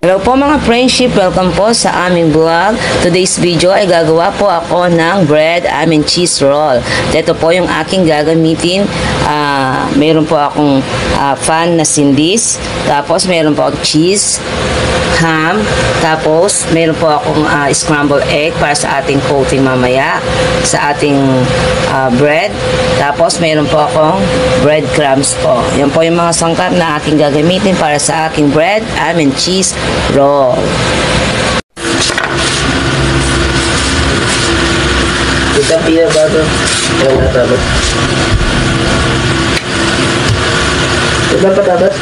Hello po mga friendship, welcome po sa aming vlog. Today's video ay gagawa po ako ng bread and cheese roll. Ito po yung aking gagamitin. Meron po akong pan na sindis, tapos meron po akong cheese, ham, tapos meron po akong scrambled egg para sa ating coating mamaya sa ating bread. Tapos meron po akong breadcrumbs po. Yan po yung mga sangkap na aking gagamitin para sa aking bread and cheese roll. Kita peanut butter. Wala tapos. Kita pa tapos.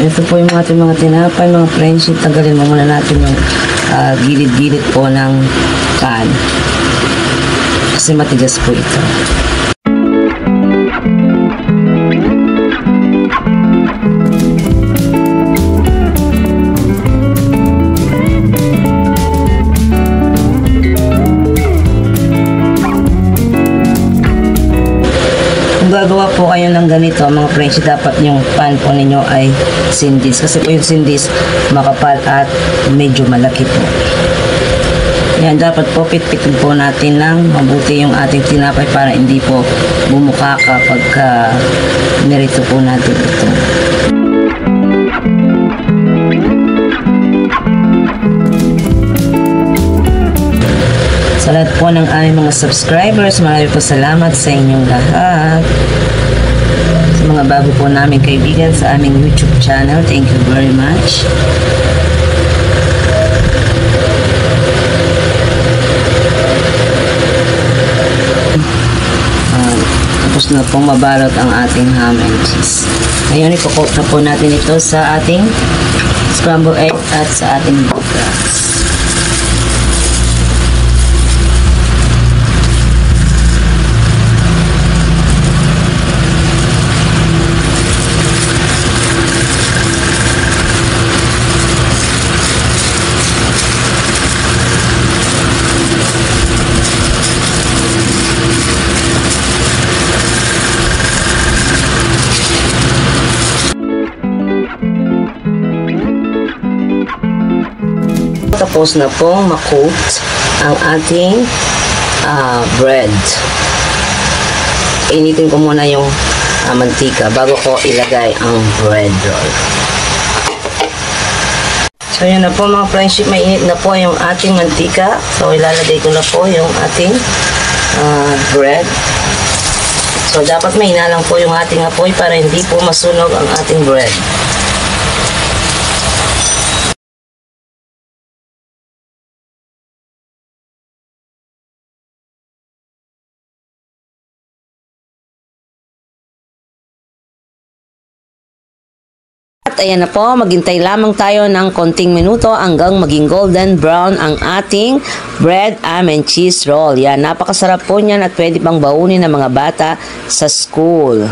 Ito po yung ating mga tinapay, mga friendship. Tagalin mo muna natin yung gilid-gilid po ng pan. Kasi matigas po ito. Gagawa po kayo ng ganito mga friends, dapat yung pan po ninyo ay sindis kasi po yung sindis makapal at medyo malaki po. Yan, dapat po pitpitin po natin ng mabuti yung ating tinapay para hindi po bumuka kapag nirito po natin ito. Sa lahat po ng aming mga subscribers, marami po salamat sa inyong lahat. Sa mga bago po namin kaibigan sa aming YouTube channel, thank you very much. Tapos na po mabalot ang ating ham and cheese. Ngayon, ipokot na po natin ito sa ating scrambled egg at sa ating breadcrumbs. Tapos na pong makoat ang ating bread. Initin ko muna yung mantika bago ko ilagay ang bread roll. So yun na po mga friendship, mainit na po yung ating mantika. So ilalagay ko na po yung ating bread. So dapat mahina lang po yung ating apoy para hindi po masunog ang ating bread. At ayan na po, maghintay lamang tayo ng konting minuto hanggang maging golden brown ang ating bread and cheese roll. Yan, napakasarap po niyan at pwede pang baunin ng mga bata sa school.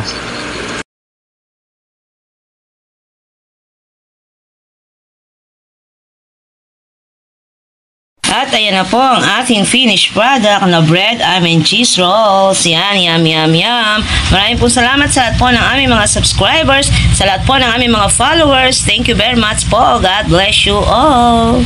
At ayan na po ang ating finished product na bread and cheese rolls. Yan, yum, yum, yum. Maraming po salamat sa lahat po ng aming mga subscribers, sa lahat po ng aming mga followers. Thank you very much po. God bless you all.